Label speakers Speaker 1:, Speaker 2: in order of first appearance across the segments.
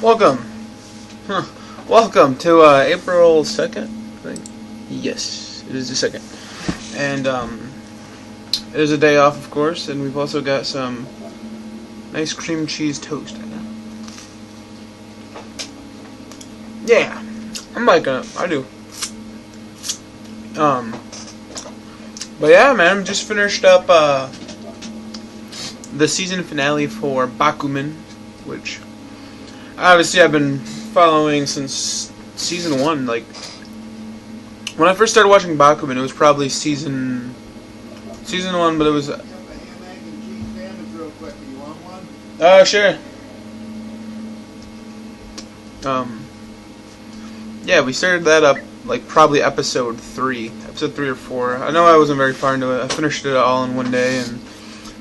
Speaker 1: Welcome. Huh. Welcome to April 2nd, I think. Yes, it is the 2nd. And it is a day off, of course, and we've also got some nice cream cheese toast. Yeah, I'm liking it. I do. But yeah, man, I'm just finished up the season finale for Bakuman, which obviously I've been following since season 1. Like, when I first started watching Bakuman, it was probably season 1, but it was. Sure. Yeah, we started that up like probably episode 3 or 4. I know I wasn't very far into it. I finished it all in one day and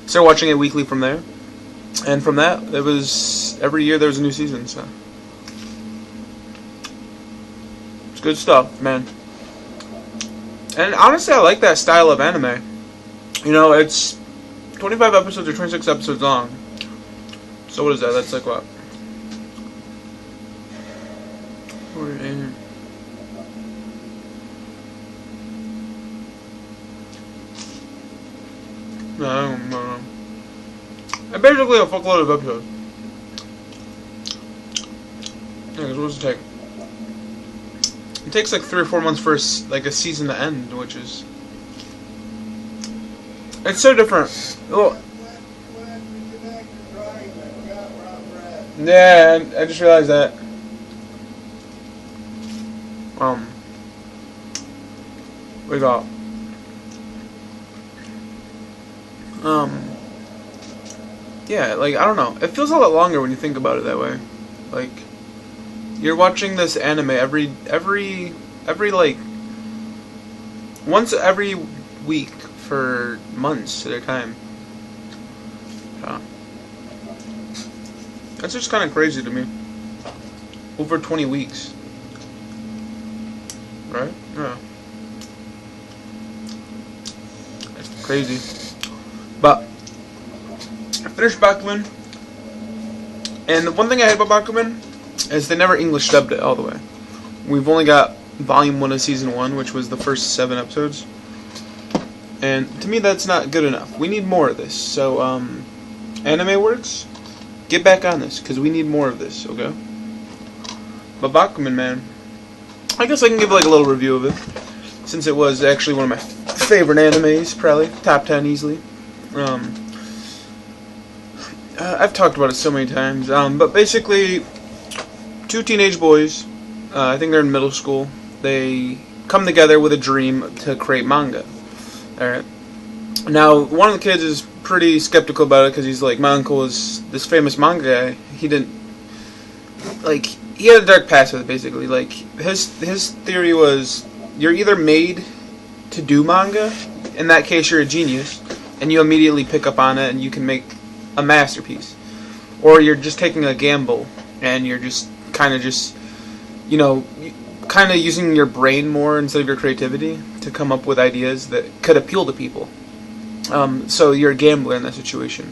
Speaker 1: started watching it weekly from there. And from that, it was every year there was a new season. So it's good stuff, man. And honestly, I like that style of anime. You know, it's 25 episodes or 26 episodes long. So what is that? That's like what? I don't know. Basically a fuckload of episodes. Yeah, what does it take? It takes like 3 or 4 months for like a season to end, which is... It's so different. Well, yeah, I just realized that. We got... Yeah, like, I don't know. It feels a lot longer when you think about it that way. Like, you're watching this anime every like, once every week for months at a time. That's just kind of crazy to me. Over 20 weeks. Right? Yeah. That's crazy. But I finished Bakuman, and the one thing I hate about Bakuman is they never English dubbed it all the way. We've only got volume 1 of season 1, which was the first 7 episodes, and to me that's not good enough. We need more of this. So Anime Works, get back on this, because we need more of this, okay? But Bakuman, man, I guess I can give like a little review of it, since it was actually one of my favorite animes, probably top 10 easily. I've talked about it so many times, but basically, 2 teenage boys, I think they're in middle school, they come together with a dream to create manga. Alright. Now, one of the kids is pretty skeptical about it, because he's like, my uncle is this famous manga guy. He didn't, like, he had a dark past with it, basically. Like, his theory was, you're either made to do manga, in that case you're a genius, and you immediately pick up on it and you can make a masterpiece, or you're just taking a gamble and you're just kind of you know, kind of using your brain more instead of your creativity to come up with ideas that could appeal to people. So you're a gambler in that situation,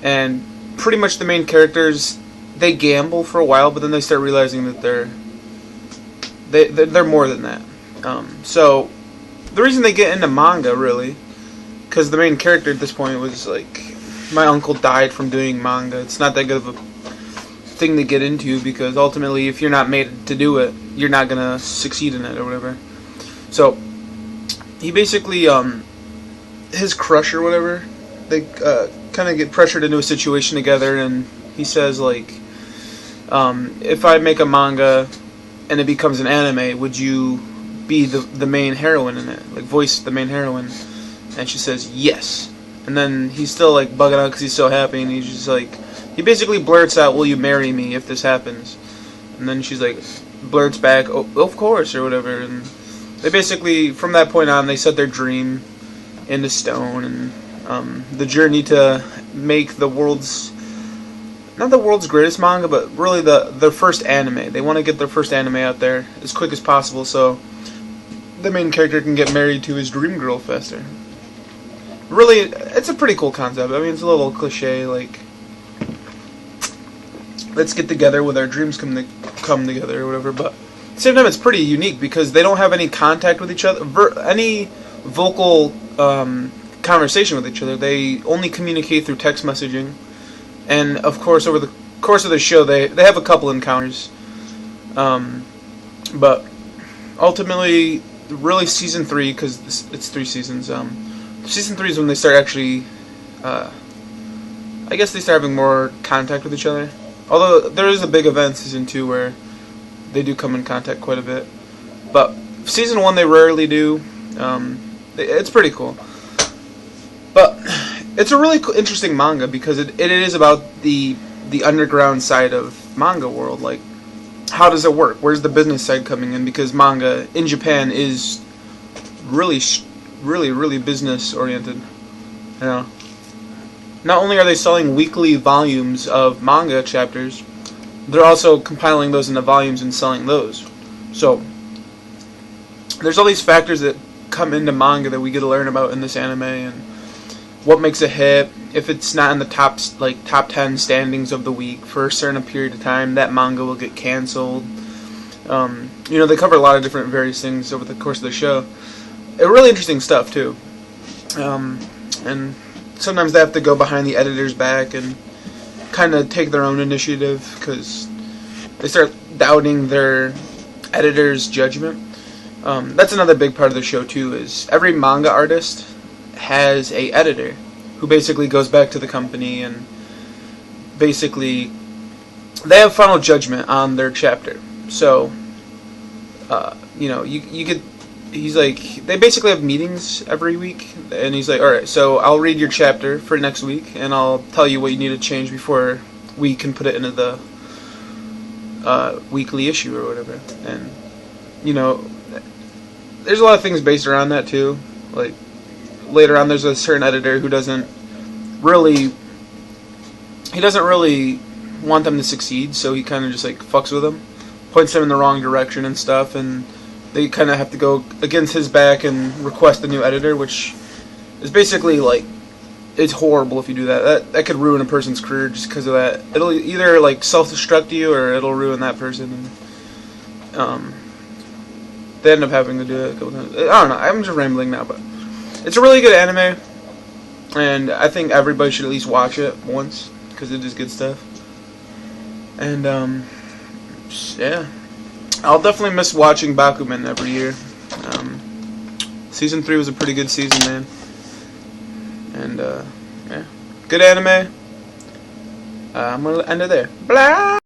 Speaker 1: and pretty much the main characters, they gamble for a while, but then they start realizing that they're more than that. So the reason they get into manga, really, because the main character at this point was like, my uncle died from doing manga. It's not that good of a thing to get into, because ultimately if you're not made to do it, you're not gonna succeed in it or whatever. So he basically his crush or whatever, they kind of get pressured into a situation together, and he says like, if I make a manga and it becomes an anime, would you be the main heroine in it, like voice the main heroine? And she says yes. And then he's still like bugging out because he's so happy, and he's just like, he basically blurts out, will you marry me if this happens? And then she's like, blurts back, oh, of course, or whatever. And they basically, from that point on, they set their dream into stone, and the journey to make the world's, not the world's greatest manga, but really their first anime. They want to get their first anime out there as quick as possible, so the main character can get married to his dream girl faster. Really, it's a pretty cool concept. I mean, it's a little cliche, like, let's get together with our dreams come together or whatever. But at the same time, it's pretty unique because they don't have any contact with each other, any vocal conversation with each other. They only communicate through text messaging, and of course, over the course of the show, they have a couple encounters. But ultimately, really, season 3, because it's 3 seasons. Season 3 is when they start actually. I guess they start having more contact with each other. Although there is a big event, season 2, where they do come in contact quite a bit. But season 1, they rarely do. It's pretty cool. But it's a really interesting manga because it is about the underground side of manga world. Like, how does it work? Where's the business side coming in? Because manga in Japan is really business oriented. You know, not only are they selling weekly volumes of manga chapters, they're also compiling those into volumes and selling those. So there's all these factors that come into manga that we get to learn about in this anime, and what makes a hit. If it's not in the top 10 standings of the week for a certain period of time, that manga will get canceled. They cover a lot of different various things over the course of the show. Really interesting stuff too. And sometimes they have to go behind the editor's back and kind of take their own initiative because they start doubting their editor's judgment. That's another big part of the show too. Is every manga artist has a editor who basically goes back to the company and basically they have final judgment on their chapter. So you get. He's like, they basically have meetings every week, and he's like, alright, so I'll read your chapter for next week, and I'll tell you what you need to change before we can put it into the weekly issue or whatever. And, there's a lot of things based around that too. Like, later on there's a certain editor who doesn't really want them to succeed, so he kind of just, like, fucks with them, points them in the wrong direction and stuff, and they kind of have to go against his back and request a new editor, which is basically, like, it's horrible if you do that. That could ruin a person's career just because of that. It'll either, like, self-destruct you or it'll ruin that person. And, they end up having to do it a couple times. I don't know. I'm just rambling now, but it's a really good anime, and I think everybody should at least watch it once because it is good stuff. And, yeah. I'll definitely miss watching Bakuman every year. Season 3 was a pretty good season, man. And, yeah. Good anime. I'm going to end it there. Blah!